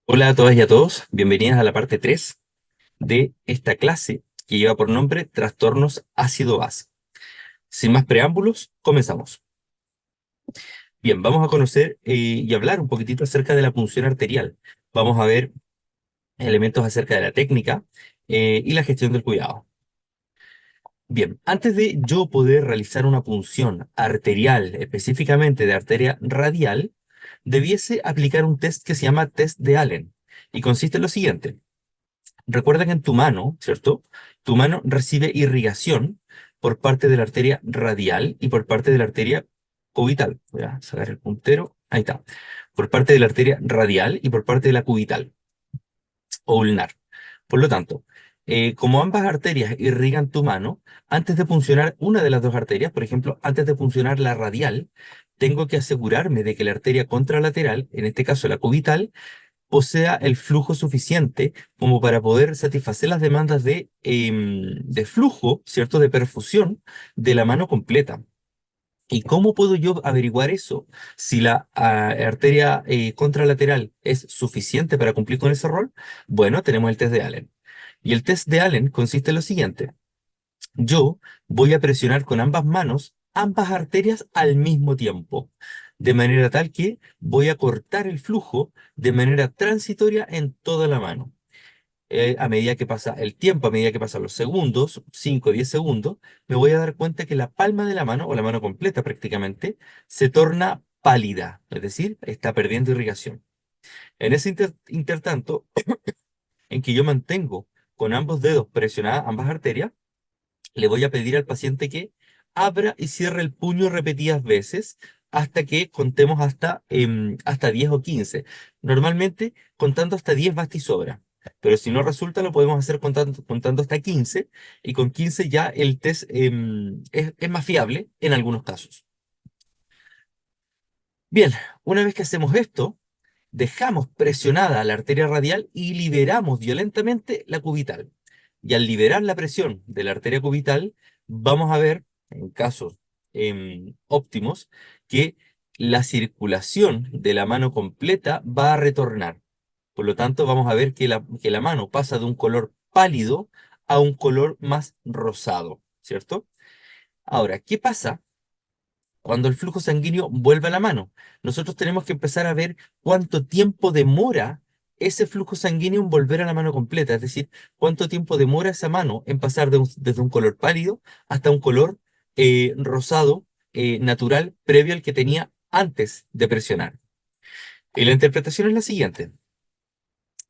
Hola a todas y a todos, bienvenidas a la parte 3 de esta clase que lleva por nombre Trastornos ácido-base. Sin más preámbulos, comenzamos. Bien, vamos a conocer y hablar un poquitito acerca de la punción arterial. Vamos a ver elementos acerca de la técnica y la gestión del cuidado. Bien, antes de yo poder realizar una punción arterial, específicamente de arteria radial, debiese aplicar un test que se llama test de Allen y consiste en lo siguiente. Recuerda que en tu mano, ¿cierto? Tu mano recibe irrigación por parte de la arteria radial y por parte de la arteria cubital. Voy a sacar el puntero. Ahí está. Por parte de la arteria radial y por parte de la cubital o ulnar. Por lo tanto, como ambas arterias irrigan tu mano, antes de funcionar una de las dos arterias, por ejemplo, antes de funcionar la radial, tengo que asegurarme de que la arteria contralateral, en este caso la cubital, posea el flujo suficiente como para poder satisfacer las demandas de flujo, ¿cierto? De perfusión de la mano completa. ¿Y cómo puedo yo averiguar eso? Si la arteria contralateral es suficiente para cumplir con ese rol, bueno, tenemos el test de Allen. Y el test de Allen consiste en lo siguiente. Yo voy a presionar con ambas manos ambas arterias al mismo tiempo, de manera tal que voy a cortar el flujo de manera transitoria en toda la mano. A medida que pasa el tiempo, a medida que pasan los segundos, 5 o 10 segundos, me voy a dar cuenta que la palma de la mano, o la mano completa prácticamente, se torna pálida, es decir, está perdiendo irrigación. En ese intertanto, en que yo mantengo con ambos dedos presionadas ambas arterias, le voy a pedir al paciente que abra y cierre el puño repetidas veces hasta que contemos hasta 10 o 15. Normalmente, contando hasta 10 basta y sobra. Pero si no resulta, lo podemos hacer contando hasta 15 y con 15 ya el test es más fiable en algunos casos. Bien, una vez que hacemos esto, dejamos presionada la arteria radial y liberamos violentamente la cubital. Y al liberar la presión de la arteria cubital, vamos a ver, en casos óptimos, que la circulación de la mano completa va a retornar. Por lo tanto, vamos a ver que la mano pasa de un color pálido a un color más rosado, ¿cierto? Ahora, ¿qué pasa cuando el flujo sanguíneo vuelve a la mano? Nosotros tenemos que empezar a ver cuánto tiempo demora ese flujo sanguíneo en volver a la mano completa, es decir, cuánto tiempo demora esa mano en pasar desde un color pálido hasta un color rosado natural previo al que tenía antes de presionar. Y la interpretación es la siguiente.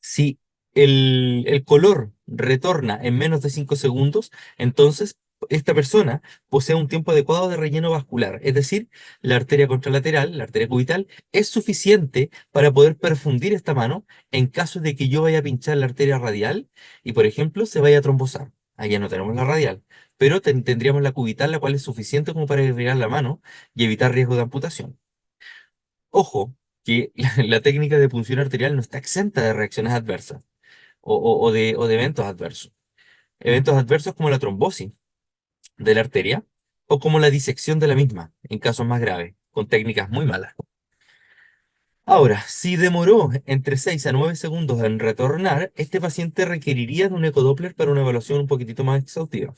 Si el color retorna en menos de 5 segundos, entonces esta persona posee un tiempo adecuado de relleno vascular, es decir, la arteria contralateral, la arteria cubital, es suficiente para poder perfundir esta mano en caso de que yo vaya a pinchar la arteria radial y, por ejemplo, se vaya a trombosar. Allá no tenemos la radial, pero tendríamos la cubital, la cual es suficiente como para irrigar la mano y evitar riesgo de amputación. Ojo, que la técnica de punción arterial no está exenta de reacciones adversas o de eventos adversos. Eventos adversos como la trombosis de la arteria o como la disección de la misma, en casos más graves, con técnicas muy malas. Ahora, si demoró entre 6 a 9 segundos en retornar, este paciente requeriría de un ecodoppler para una evaluación un poquitito más exhaustiva.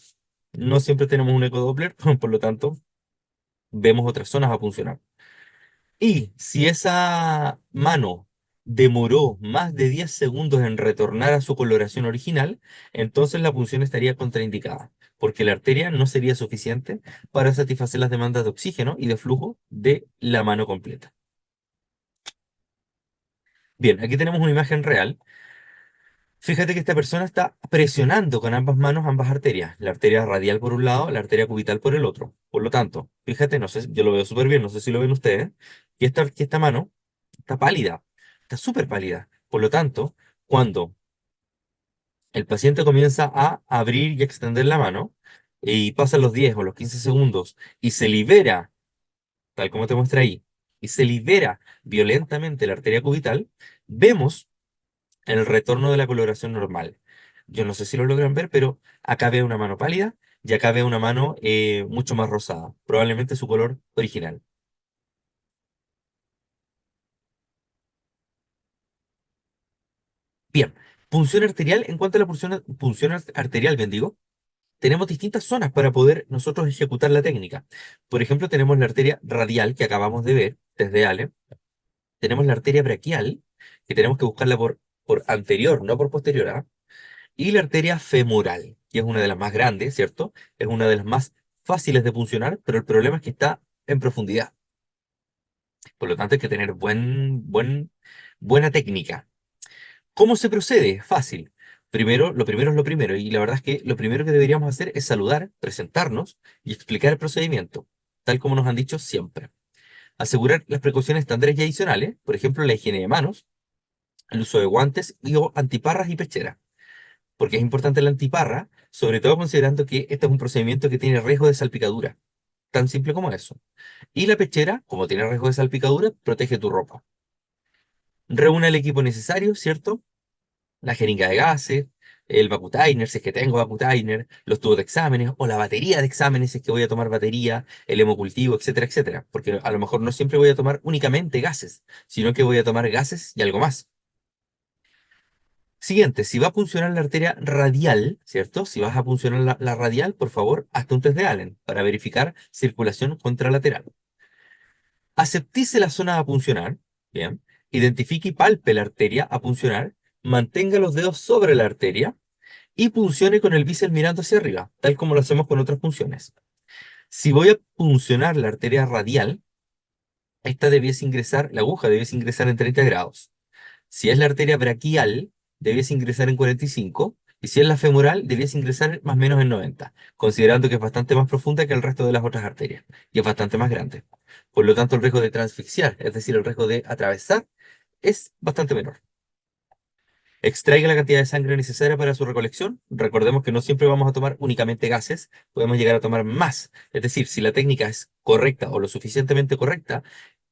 No siempre tenemos un ecodoppler, por lo tanto, vemos otras zonas a funcionar. Y si esa mano demoró más de 10 segundos en retornar a su coloración original, entonces la punción estaría contraindicada, porque la arteria no sería suficiente para satisfacer las demandas de oxígeno y de flujo de la mano completa. Bien, aquí tenemos una imagen real. Fíjate que esta persona está presionando con ambas manos ambas arterias, la arteria radial por un lado, la arteria cubital por el otro. Por lo tanto, fíjate, no sé, yo lo veo súper bien, no sé si lo ven ustedes, que esta mano está pálida, está súper pálida. Por lo tanto, cuando el paciente comienza a abrir y extender la mano y pasan los 10 o los 15 segundos y se libera, tal como te muestra ahí, y se libera violentamente la arteria cubital, vemos el retorno de la coloración normal. Yo no sé si lo logran ver, pero acá veo una mano pálida y acá veo una mano mucho más rosada, probablemente su color original. Bien, punción arterial, en cuanto a la punción arterial, bien digo, tenemos distintas zonas para poder nosotros ejecutar la técnica. Por ejemplo, tenemos la arteria radial que acabamos de ver desde Ale, tenemos la arteria braquial, que tenemos que buscarla por anterior, no por posterior, ¿ah? Y la arteria femoral, que es una de las más grandes, ¿cierto? Es una de las más fáciles de funcionar, pero el problema es que está en profundidad. Por lo tanto, hay que tener buena técnica. ¿Cómo se procede? Fácil. Primero, lo primero es lo primero, y la verdad es que lo primero que deberíamos hacer es saludar, presentarnos y explicar el procedimiento, tal como nos han dicho siempre. Asegurar las precauciones estándares y adicionales, por ejemplo, la higiene de manos, el uso de guantes y o antiparras y pechera. Porque es importante la antiparra, sobre todo considerando que este es un procedimiento que tiene riesgo de salpicadura, tan simple como eso. Y la pechera, como tiene riesgo de salpicadura, protege tu ropa. Reúne el equipo necesario, ¿cierto? La jeringa de gases, el vacutainer, si es que tengo vacutainer, los tubos de exámenes o la batería de exámenes, si es que voy a tomar batería, el hemocultivo, etcétera, etcétera. Porque a lo mejor no siempre voy a tomar únicamente gases, sino que voy a tomar gases y algo más. Siguiente, si va a funcionar la arteria radial, ¿cierto? Si vas a funcionar la radial, por favor, hazte un test de Allen para verificar circulación contralateral. Aseptice la zona a puncionar, bien. Identifique y palpe la arteria a puncionar, mantenga los dedos sobre la arteria y puncione con el bíceps mirando hacia arriba, tal como lo hacemos con otras punciones. Si voy a puncionar la arteria radial, esta debiese ingresar, la aguja debiese ingresar en 30 grados. Si es la arteria braquial, debiese ingresar en 45, y si es la femoral, debiese ingresar más o menos en 90, considerando que es bastante más profunda que el resto de las otras arterias, y es bastante más grande. Por lo tanto, el riesgo de transfixiar, es decir, el riesgo de atravesar, es bastante menor. Extraiga la cantidad de sangre necesaria para su recolección. Recordemos que no siempre vamos a tomar únicamente gases, podemos llegar a tomar más. Es decir, si la técnica es correcta o lo suficientemente correcta,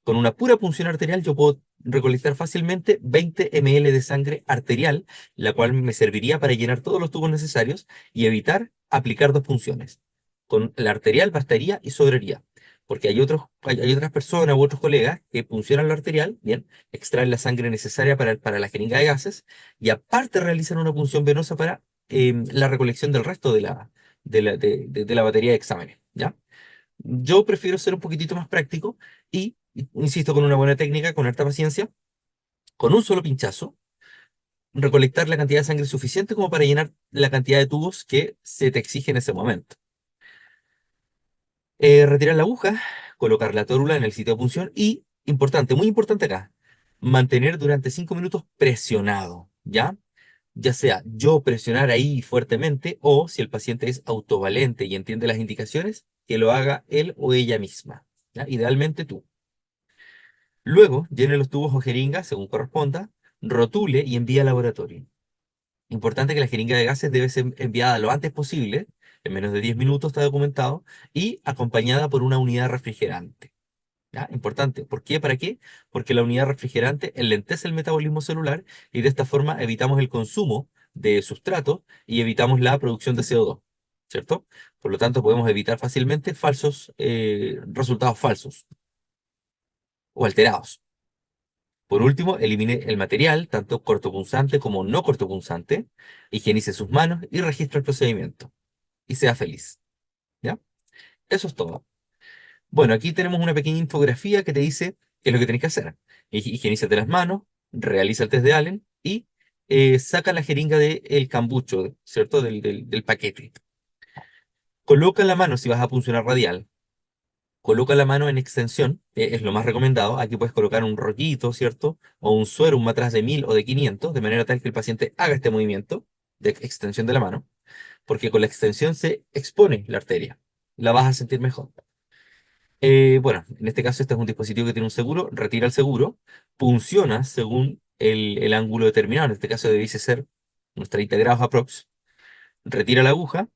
con una pura punción arterial yo puedo recolectar fácilmente 20 ml de sangre arterial, la cual me serviría para llenar todos los tubos necesarios y evitar aplicar dos punciones. Con la arterial bastaría y sobraría, porque hay otras personas u otros colegas que puncionan la arterial, bien, extraen la sangre necesaria para la jeringa de gases y aparte realizan una punción venosa para la recolección del resto de la batería de exámenes, ¿ya? Yo prefiero ser un poquitito más práctico y, insisto, con una buena técnica, con harta paciencia, con un solo pinchazo, recolectar la cantidad de sangre suficiente como para llenar la cantidad de tubos que se te exige en ese momento. Retirar la aguja, colocar la tórula en el sitio de punción y, importante, muy importante acá, mantener durante 5 minutos presionado, ¿ya? Ya sea yo presionar ahí fuertemente o si el paciente es autovalente y entiende las indicaciones, que lo haga él o ella misma, ¿ya? Idealmente tú. Luego, llene los tubos o jeringas según corresponda, rotule y envíe al laboratorio. Importante que la jeringa de gases debe ser enviada lo antes posible, en menos de 10 minutos está documentado, y acompañada por una unidad refrigerante. ¿Ya? Importante. ¿Por qué? ¿Para qué? Porque la unidad refrigerante enlentece el metabolismo celular y de esta forma evitamos el consumo de sustratos y evitamos la producción de CO2, ¿cierto? Por lo tanto, podemos evitar fácilmente resultados falsos o alterados. Por último, elimine el material, tanto cortopunzante como no cortopunzante, higienice sus manos y registre el procedimiento. Y sea feliz. ¿Ya? Eso es todo. Bueno, aquí tenemos una pequeña infografía que te dice qué es lo que tenés que hacer. Higienízate las manos, realiza el test de Allen y saca la jeringa del cambucho, ¿cierto? Del paquete. Coloca la mano si vas a puncionar radial. Coloca la mano en extensión, es lo más recomendado. Aquí puedes colocar un rollito, ¿cierto? O un suero, un matraz de 1000 o de 500, de manera tal que el paciente haga este movimiento de extensión de la mano, porque con la extensión se expone la arteria. La vas a sentir mejor. Bueno, en este caso este es un dispositivo que tiene un seguro, retira el seguro, funciona según el ángulo determinado, en este caso debiese ser unos 30 grados aprox, retira la aguja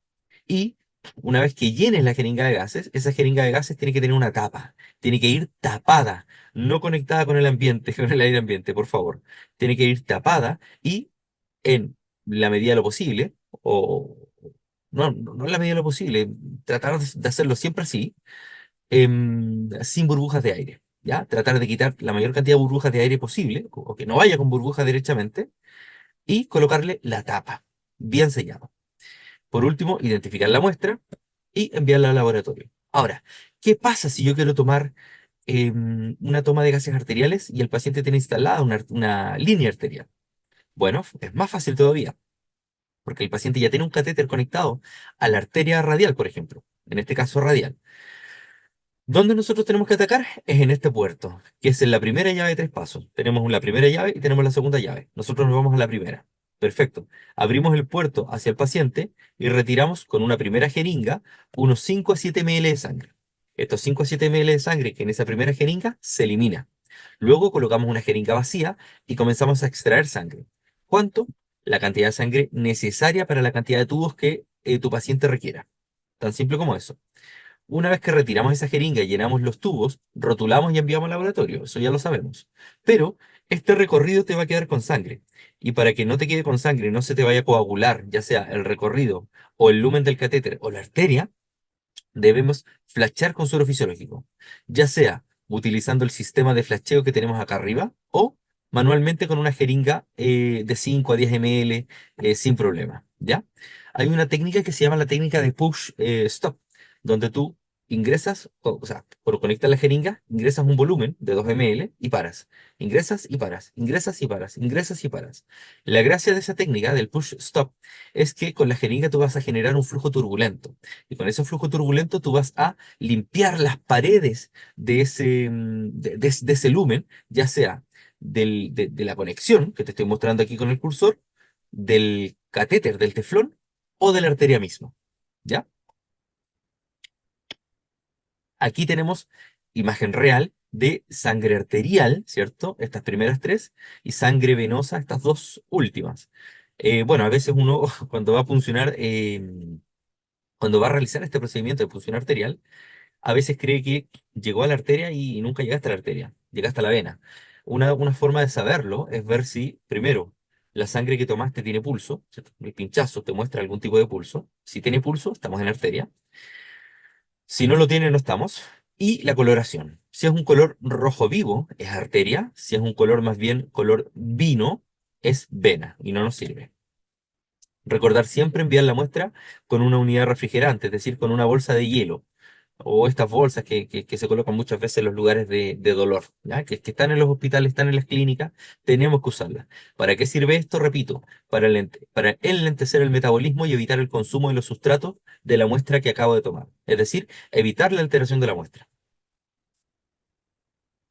y una vez que llenes la jeringa de gases, esa jeringa de gases tiene que tener una tapa, tiene que ir tapada, no conectada con el ambiente, con el aire ambiente, por favor. Tiene que ir tapada y en la medida de lo posible, o no en la medida de lo posible, tratar de hacerlo siempre así, sin burbujas de aire, ¿ya? Tratar de quitar la mayor cantidad de burbujas de aire posible, o que no vaya con burbujas derechamente, y colocarle la tapa, bien sellado. Por último, identificar la muestra y enviarla al laboratorio. Ahora, ¿qué pasa si yo quiero tomar una toma de gases arteriales y el paciente tiene instalada una línea arterial? Bueno, es más fácil todavía, porque el paciente ya tiene un catéter conectado a la arteria radial, por ejemplo, en este caso radial. ¿Dónde nosotros tenemos que atacar? Es en este puerto, que es en la primera llave de 3 pasos. Tenemos la primera llave y tenemos la segunda llave. Nosotros nos vamos a la primera. Perfecto. Abrimos el puerto hacia el paciente y retiramos con una primera jeringa unos 5 a 7 ml de sangre. Estos 5 a 7 ml de sangre que en esa primera jeringa se elimina. Luego colocamos una jeringa vacía y comenzamos a extraer sangre. ¿Cuánto? La cantidad de sangre necesaria para la cantidad de tubos que tu paciente requiera. Tan simple como eso. Una vez que retiramos esa jeringa y llenamos los tubos, rotulamos y enviamos al laboratorio, eso ya lo sabemos. Pero este recorrido te va a quedar con sangre. Y para que no te quede con sangre y no se te vaya a coagular, ya sea el recorrido o el lumen del catéter o la arteria, debemos flashear con suero fisiológico, ya sea utilizando el sistema de flasheo que tenemos acá arriba o manualmente con una jeringa de 5 a 10 ml sin problema, ¿ya? Hay una técnica que se llama la técnica de push stop, donde tú ingresas, o sea, cuando conectas la jeringa, ingresas un volumen de 2 ml y paras. Ingresas y paras, ingresas y paras, ingresas y paras. La gracia de esa técnica del push stop es que con la jeringa tú vas a generar un flujo turbulento. Y con ese flujo turbulento tú vas a limpiar las paredes de de ese lumen, ya sea de la conexión que te estoy mostrando aquí con el cursor, del catéter, del teflón o de la arteria misma. ¿Ya? Aquí tenemos imagen real de sangre arterial, ¿cierto? Estas primeras tres, y sangre venosa, estas dos últimas. Bueno, a veces uno cuando va a funcionar, cuando va a realizar este procedimiento de punción arterial, a veces cree que llegó a la arteria y nunca llegaste a la arteria, llegaste a la vena. Una forma de saberlo es ver si, primero, la sangre que tomaste tiene pulso, ¿cierto? El pinchazo te muestra algún tipo de pulso. Si tiene pulso, estamos en arteria. Si no lo tiene, no estamos. Y la coloración. Si es un color rojo vivo, es arteria. Si es un color más bien color vino, es vena y no nos sirve. Recordar siempre enviar la muestra con una unidad refrigerante, es decir, con una bolsa de hielo o estas bolsas que se colocan muchas veces en los lugares de dolor, ¿ya? Que están en los hospitales, están en las clínicas, tenemos que usarlas. ¿Para qué sirve esto? Repito, para enlentecer el metabolismo y evitar el consumo de los sustratos de la muestra que acabo de tomar, es decir, evitar la alteración de la muestra.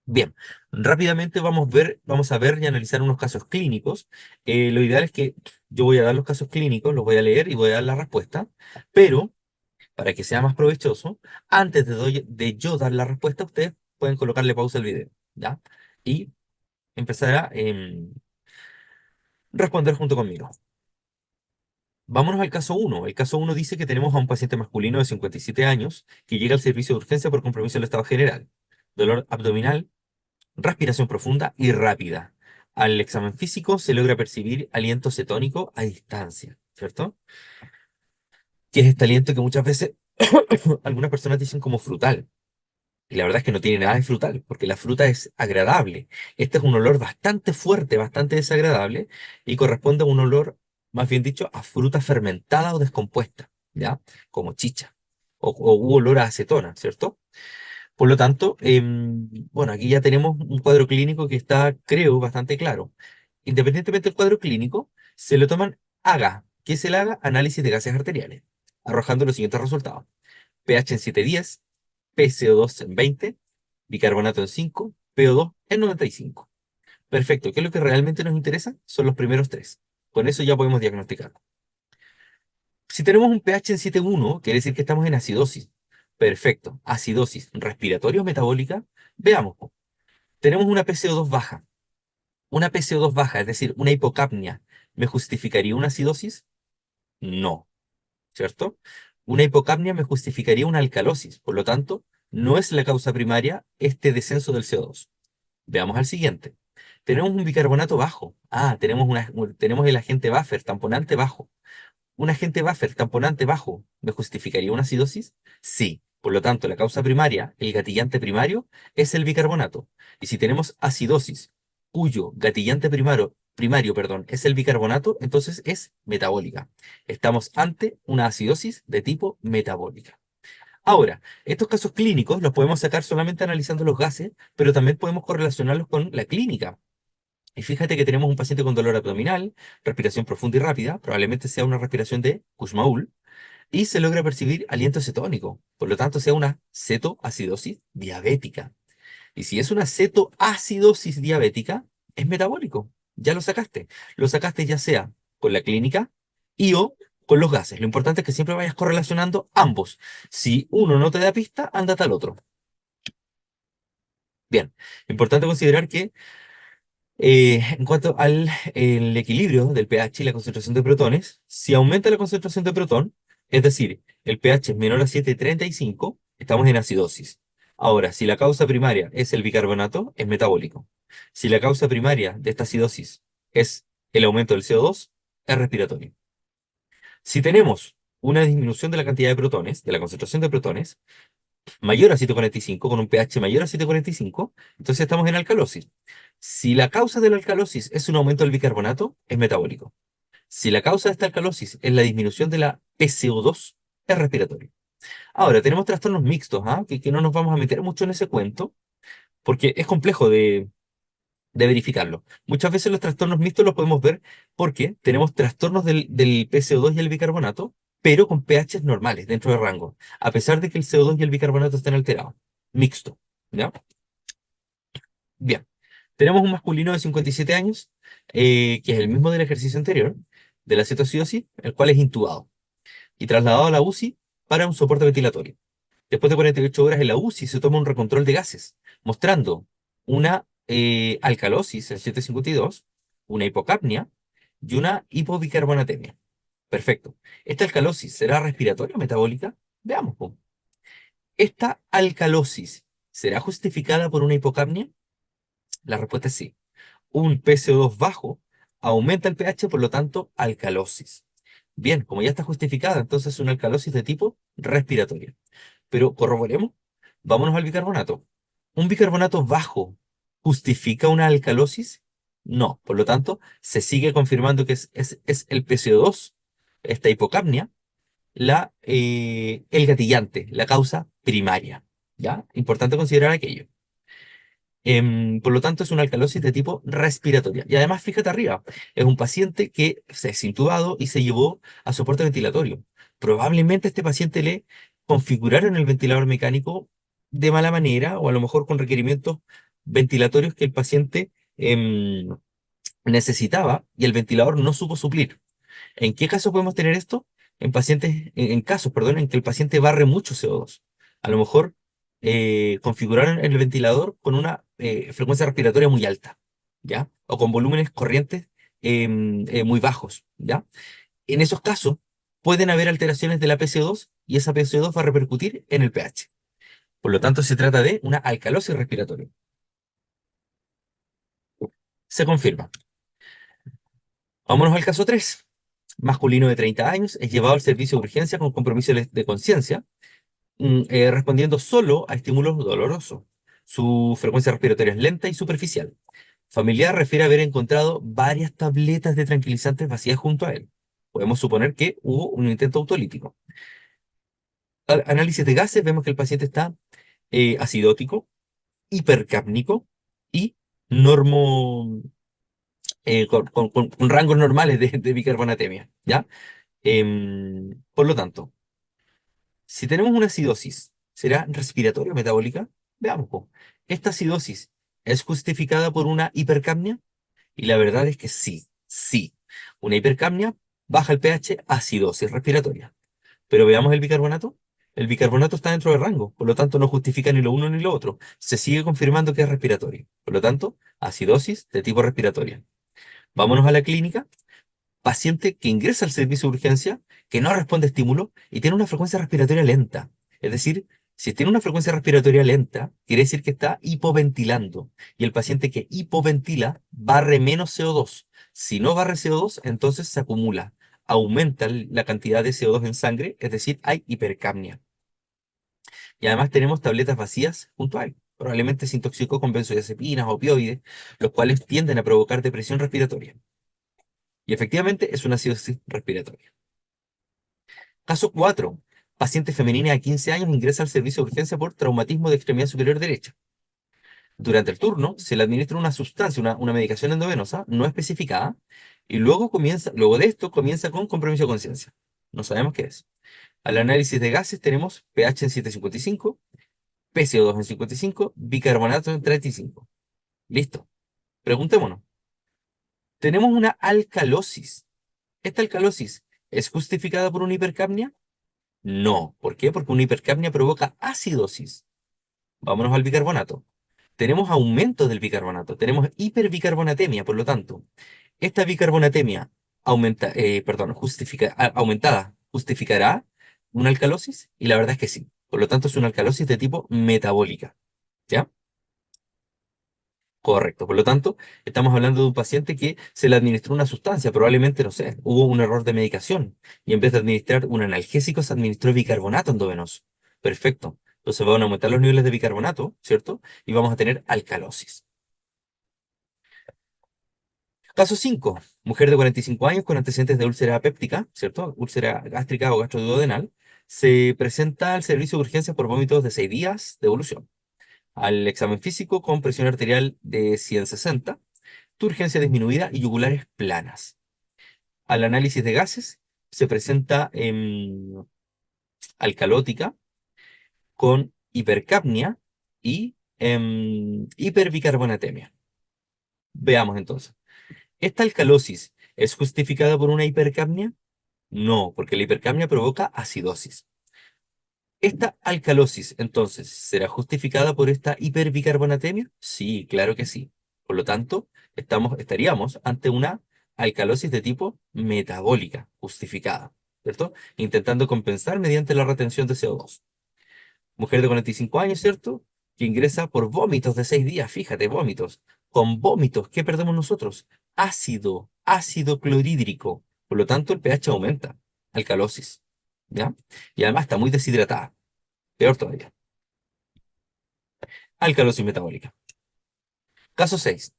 Bien, rápidamente vamos a ver y analizar unos casos clínicos. Lo ideal es que yo voy a dar los casos clínicos, los voy a leer y voy a dar la respuesta, pero para que sea más provechoso, antes de yo dar la respuesta, ustedes pueden colocarle pausa al video, ¿ya? Y empezar a responder junto conmigo. Vámonos al caso uno. El caso uno dice que tenemos a un paciente masculino de 57 años que llega al servicio de urgencia por compromiso del estado general. Dolor abdominal, respiración profunda y rápida. Al examen físico se logra percibir aliento cetónico a distancia, ¿cierto? Que es este aliento que muchas veces algunas personas dicen como frutal. Y la verdad es que no tiene nada de frutal, porque la fruta es agradable. Este es un olor bastante fuerte, bastante desagradable, y corresponde a un olor, más bien dicho, a fruta fermentada o descompuesta, ¿ya? Como chicha, o u olor a acetona, ¿cierto? Por lo tanto, bueno, aquí ya tenemos un cuadro clínico que está, creo, bastante claro. Independientemente del cuadro clínico, se lo toman AGA. ¿Qué es el AGA? Análisis de gases arteriales, arrojando los siguientes resultados. pH en 7,10, PCO2 en 20, bicarbonato en 5, PO2 en 95. Perfecto, ¿qué es lo que realmente nos interesa? Son los primeros tres. Con eso ya podemos diagnosticar. Si tenemos un pH en 7,1, quiere decir que estamos en acidosis. Perfecto, acidosis respiratoria o metabólica. Veamos. Tenemos una PCO2 baja. Una PCO2 baja, es decir, una hipocapnia, ¿me justificaría una acidosis? No, ¿cierto? Una hipocapnia me justificaría una alcalosis, por lo tanto, no es la causa primaria este descenso del CO2. Veamos al siguiente. Tenemos un bicarbonato bajo. Tenemos el agente buffer, tamponante bajo. Un agente buffer, tamponante bajo, ¿me justificaría una acidosis? Sí. Por lo tanto, la causa primaria, el gatillante primario, es el bicarbonato. Y si tenemos acidosis, cuyo gatillante primario, perdón, es el bicarbonato, entonces es metabólica. Estamos ante una acidosis de tipo metabólica. Ahora, estos casos clínicos los podemos sacar solamente analizando los gases, pero también podemos correlacionarlos con la clínica. Y fíjate que tenemos un paciente con dolor abdominal, respiración profunda y rápida, probablemente sea una respiración de Kussmaul, y se logra percibir aliento cetónico, por lo tanto sea una cetoacidosis diabética. Y si es una cetoacidosis diabética, es metabólico. Ya lo sacaste. Lo sacaste ya sea con la clínica y o con los gases. Lo importante es que siempre vayas correlacionando ambos. Si uno no te da pista, ándate al otro. Bien, importante considerar que en cuanto al el equilibrio del pH y la concentración de protones, si aumenta la concentración de protón, es decir, el pH es menor a 7,35, estamos en acidosis. Ahora, si la causa primaria es el bicarbonato, es metabólico. Si la causa primaria de esta acidosis es el aumento del CO2, es respiratorio. Si tenemos una disminución de la cantidad de protones, de la concentración de protones, mayor a 7,45, con un pH mayor a 7,45, entonces estamos en alcalosis. Si la causa de la alcalosis es un aumento del bicarbonato, es metabólico. Si la causa de esta alcalosis es la disminución de la PCO2, es respiratorio. Ahora, tenemos trastornos mixtos, ¿ah? Que no nos vamos a meter mucho en ese cuento, porque es complejo de verificarlo. Muchas veces los trastornos mixtos los podemos ver porque tenemos trastornos del PCO2 y el bicarbonato, pero con pHs normales, dentro del rango, a pesar de que el CO2 y el bicarbonato estén alterados. Mixto, ¿ya? Bien. Tenemos un masculino de 57 años, que es el mismo del ejercicio anterior, de la cetoacidosis, el cual es intubado y trasladado a la UCI para un soporte ventilatorio. Después de 48 horas en la UCI se toma un recontrol de gases, mostrando una alcalosis en 752, una hipocapnia y una hipobicarbonatemia. Perfecto. ¿Esta alcalosis será respiratoria o metabólica? Veamos, po. ¿Esta alcalosis será justificada por una hipocapnia? La respuesta es sí. Un PCO2 bajo aumenta el pH, por lo tanto, alcalosis. Bien, como ya está justificada, entonces es una alcalosis de tipo respiratoria. Pero corroboremos, vámonos al bicarbonato. ¿Un bicarbonato bajo justifica una alcalosis? No, por lo tanto, se sigue confirmando que es el PCO2, esta hipocapnia, el gatillante, la causa primaria. ¿Ya? Importante considerar aquello. Por lo tanto, es una alcalosis de tipo respiratoria. Y además, fíjate arriba, es un paciente que se es intubado y se llevó a soporte ventilatorio. Probablemente a este paciente le configuraron el ventilador mecánico de mala manera o a lo mejor con requerimientos ventilatorios que el paciente necesitaba y el ventilador no supo suplir. ¿En qué caso podemos tener esto? En pacientes, en casos, perdón, en que el paciente barre mucho CO2. A lo mejor configuraron el ventilador con una frecuencia respiratoria muy alta, ¿ya? O con volúmenes corrientes muy bajos, ¿ya? En esos casos pueden haber alteraciones de la PCO2 y esa PCO2 va a repercutir en el pH. Por lo tanto, se trata de una alcalosis respiratoria. Se confirma. Vámonos al caso 3. Masculino de 30 años es llevado al servicio de urgencia con compromiso de conciencia, respondiendo solo a estímulos dolorosos. Su frecuencia respiratoria es lenta y superficial. Familiar refiere haber encontrado varias tabletas de tranquilizantes vacías junto a él. Podemos suponer que hubo un intento autolítico. Al análisis de gases vemos que el paciente está acidótico, hipercápnico y normo, con rangos normales de bicarbonatemia, ¿ya? Por lo tanto, si tenemos una acidosis, ¿será respiratoria o metabólica? Veamos, po. ¿Esta acidosis es justificada por una hipercapnia? Y la verdad es que sí, sí. Una hipercapnia baja el pH, acidosis respiratoria. Pero veamos el bicarbonato. El bicarbonato está dentro del rango, por lo tanto no justifica ni lo uno ni lo otro. Se sigue confirmando que es respiratorio. Por lo tanto, acidosis de tipo respiratoria. Vámonos a la clínica. Paciente que ingresa al servicio de urgencia, que no responde a estímulo y tiene una frecuencia respiratoria lenta. Es decir, si tiene una frecuencia respiratoria lenta, quiere decir que está hipoventilando. Y el paciente que hipoventila barre menos CO2. Si no barre CO2, entonces se acumula. Aumenta la cantidad de CO2 en sangre, es decir, hay hipercapnia. Y además tenemos tabletas vacías junto a él. Probablemente se intoxicó con benzodiazepinas o opioides, los cuales tienden a provocar depresión respiratoria. Y efectivamente es una acidosis respiratoria. Caso 4. Paciente femenina de 15 años ingresa al servicio de urgencia por traumatismo de extremidad superior derecha. Durante el turno se le administra una sustancia, una medicación endovenosa no especificada, y luego de esto comienza con compromiso de conciencia. No sabemos qué es. Al análisis de gases tenemos pH en 7,55, PCO2 en 55, bicarbonato en 35. Listo. Preguntémonos. Tenemos una alcalosis. ¿Esta alcalosis es justificada por una hipercapnia? No. ¿Por qué? Porque una hipercapnia provoca acidosis. Vámonos al bicarbonato. Tenemos aumento del bicarbonato, tenemos hiperbicarbonatemia, por lo tanto, esta bicarbonatemia aumentada justificará una alcalosis, y la verdad es que sí. Por lo tanto, es una alcalosis de tipo metabólica. ¿Ya? Correcto. Por lo tanto, estamos hablando de un paciente que se le administró una sustancia, probablemente, no sé, hubo un error de medicación, y en vez de administrar un analgésico, se administró bicarbonato endovenoso. Perfecto. Entonces van a aumentar los niveles de bicarbonato, ¿cierto? Y vamos a tener alcalosis. Caso 5. Mujer de 45 años con antecedentes de úlcera péptica, ¿cierto? Úlcera gástrica o gastroduodenal. Se presenta al servicio de urgencias por vómitos de 6 días de evolución. Al examen físico con presión arterial de 160, turgencia disminuida y yugulares planas. Al análisis de gases se presenta alcalótica con hipercapnia y hiperbicarbonatemia. Veamos entonces. ¿Esta alcalosis es justificada por una hipercapnia? No, porque la hipercapnia provoca acidosis. ¿Esta alcalosis, entonces, será justificada por esta hiperbicarbonatemia? Sí, claro que sí. Por lo tanto, estaríamos ante una alcalosis de tipo metabólica, justificada, ¿cierto? Intentando compensar mediante la retención de CO2. Mujer de 45 años, ¿cierto? Que ingresa por vómitos de 6 días, fíjate, vómitos. Con vómitos, ¿qué perdemos nosotros? Ácido clorhídrico. Por lo tanto, el pH aumenta, alcalosis, ¿ya? Y además está muy deshidratada, peor todavía. Alcalosis metabólica. Caso 6.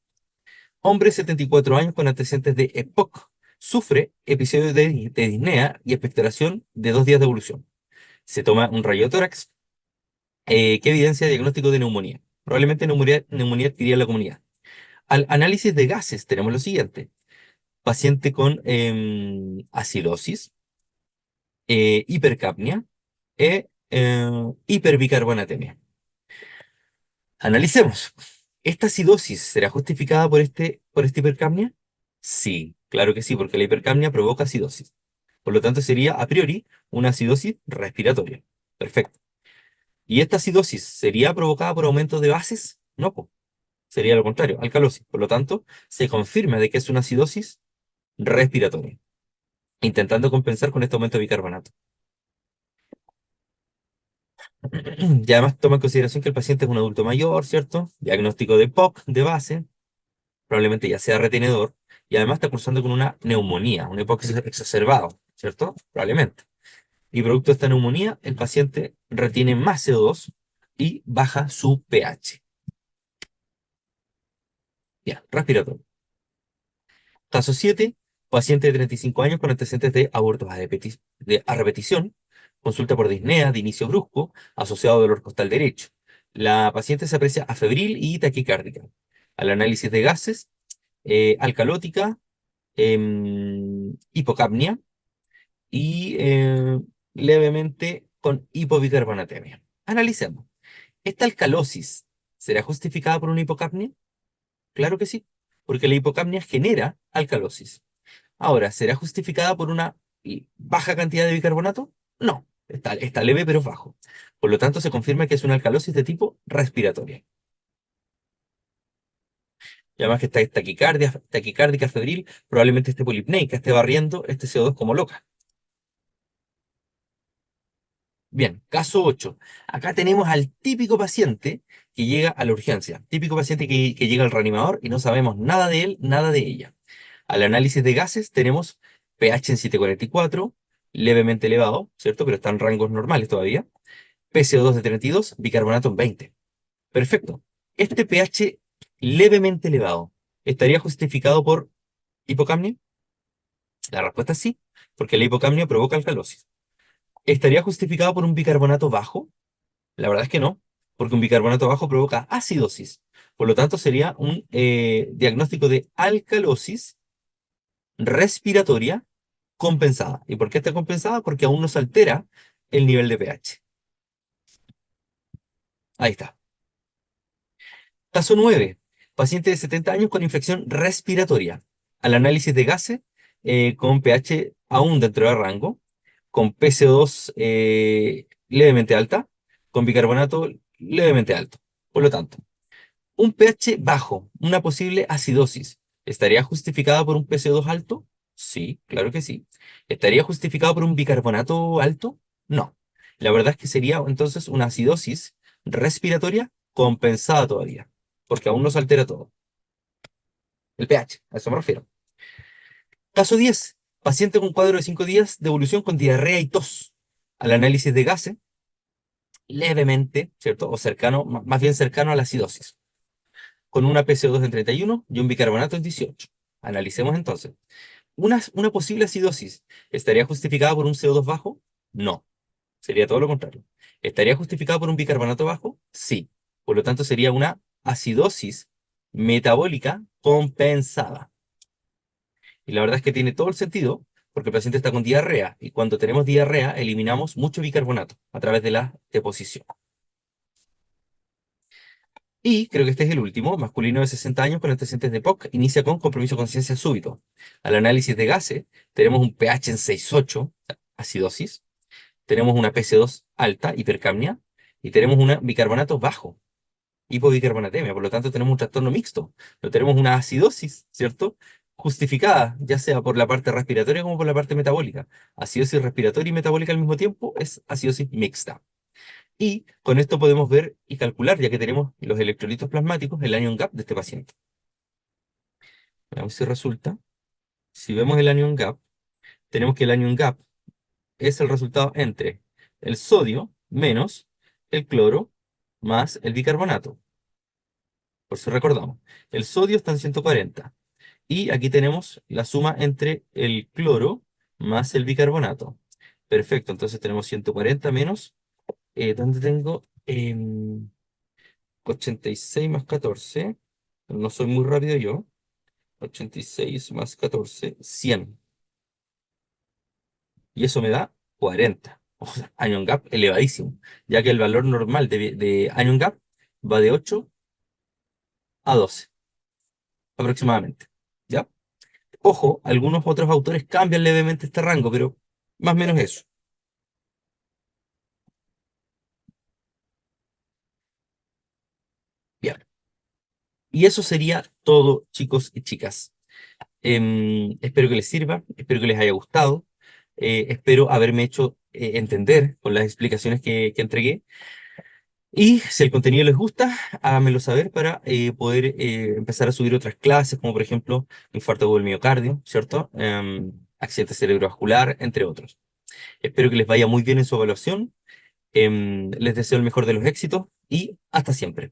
Hombre de 74 años con antecedentes de EPOC. Sufre episodios de disnea y expectoración de 2 días de evolución. Se toma un rayo de tórax que evidencia diagnóstico de neumonía. Probablemente neumonía adquirida en la comunidad. Al análisis de gases tenemos lo siguiente. Paciente con acidosis, hipercapnia e hiperbicarbonatemia. Analicemos. ¿Esta acidosis será justificada por esta hipercapnia? Sí, claro que sí, porque la hipercapnia provoca acidosis. Por lo tanto, sería a priori una acidosis respiratoria. Perfecto. ¿Y esta acidosis sería provocada por aumento de bases? No, po. Sería lo contrario, alcalosis. Por lo tanto, se confirma de que es una acidosis respiratoria, intentando compensar con este aumento de bicarbonato. Y además toma en consideración que el paciente es un adulto mayor, ¿cierto? Diagnóstico de POC de base, probablemente ya sea retenedor, y además está cursando con una neumonía, un EPOC exacerbado, ¿cierto? Probablemente. Y producto de esta neumonía, el paciente retiene más CO2 y baja su pH. Ya, respiratorio. Caso 7, paciente de 35 años con antecedentes de abortos a repetición, consulta por disnea de inicio brusco, asociado a dolor costal derecho. La paciente se aprecia afebril y taquicárdica. Al análisis de gases, alcalótica, hipocapnia y levemente con hipobicarbonatemia. Analicemos. ¿Esta alcalosis será justificada por una hipocapnia? Claro que sí, porque la hipocapnia genera alcalosis. Ahora, ¿será justificada por una baja cantidad de bicarbonato? No, está leve pero bajo. Por lo tanto, se confirma que es una alcalosis de tipo respiratoria. Y además que está taquicárdica febril, probablemente esté polipneica, esté barriendo este CO2 como loca. Bien, caso 8. Acá tenemos al típico paciente que llega a la urgencia, típico paciente que llega al reanimador y no sabemos nada de él, nada de ella. Al análisis de gases tenemos pH en 7,44, levemente elevado, ¿cierto? Pero está en rangos normales todavía. PCO2 de 32, bicarbonato en 20. Perfecto. Este pH levemente elevado, ¿estaría justificado por hipocapnia? La respuesta es sí, porque la hipocapnia provoca alcalosis. ¿Estaría justificado por un bicarbonato bajo? La verdad es que no, porque un bicarbonato bajo provoca acidosis. Por lo tanto, sería un diagnóstico de alcalosis respiratoria compensada. ¿Y por qué está compensada? Porque aún no se altera el nivel de pH. Ahí está. Caso 9. Paciente de 70 años con infección respiratoria. Al análisis de gases con pH aún dentro del rango, con PCO2 levemente alta, con bicarbonato levemente alto. Por lo tanto, un pH bajo, una posible acidosis, ¿estaría justificada por un PCO2 alto? Sí, claro que sí. ¿Estaría justificado por un bicarbonato alto? No. La verdad es que sería entonces una acidosis respiratoria compensada todavía, porque aún no se altera todo. El pH, a eso me refiero. Caso 10. Paciente con cuadro de 5 días de evolución con diarrea y tos. Al análisis de gases, levemente, ¿cierto? O cercano, más bien cercano a la acidosis, con una PCO2 en 31 y un bicarbonato en 18. Analicemos entonces. Una posible acidosis, ¿estaría justificada por un CO2 bajo? No, sería todo lo contrario. ¿Estaría justificada por un bicarbonato bajo? Sí. Por lo tanto, sería una acidosis metabólica compensada. Y la verdad es que tiene todo el sentido, porque el paciente está con diarrea, y cuando tenemos diarrea, eliminamos mucho bicarbonato a través de la deposición. Y creo que este es el último, masculino de 60 años con antecedentes de POC, inicia con compromiso de conciencia súbito. Al análisis de gases, tenemos un pH en 6,8, acidosis, tenemos una PC2 alta, hipercapnia, y tenemos un bicarbonato bajo, hipobicarbonatemia. Por lo tanto, tenemos un trastorno mixto. No tenemos una acidosis, ¿cierto? Justificada, ya sea por la parte respiratoria como por la parte metabólica. Acidosis respiratoria y metabólica al mismo tiempo es acidosis mixta. Y con esto podemos ver y calcular, ya que tenemos los electrolitos plasmáticos, el anion gap de este paciente. Veamos si resulta. Si vemos el anion gap, tenemos que el anion gap es el resultado entre el sodio menos el cloro más el bicarbonato. Por eso recordamos, el sodio está en 140. Y aquí tenemos la suma entre el cloro más el bicarbonato. Perfecto, entonces tenemos 140 menos, ¿dónde tengo? 86 más 14, no soy muy rápido yo, 86 más 14, 100. Y eso me da 40. O sea, anion gap elevadísimo, ya que el valor normal de anion gap va de 8 a 12, aproximadamente. ¿Ya? Ojo, algunos otros autores cambian levemente este rango, pero más o menos eso. Bien. Y eso sería todo, chicos y chicas. Espero que les sirva, espero que les haya gustado, espero haberme hecho entender con las explicaciones que entregué. Y si el contenido les gusta, háganmelo saber para poder empezar a subir otras clases, como por ejemplo infarto del miocardio, ¿cierto? Accidente cerebrovascular, entre otros. Espero que les vaya muy bien en su evaluación. Les deseo el mejor de los éxitos y hasta siempre.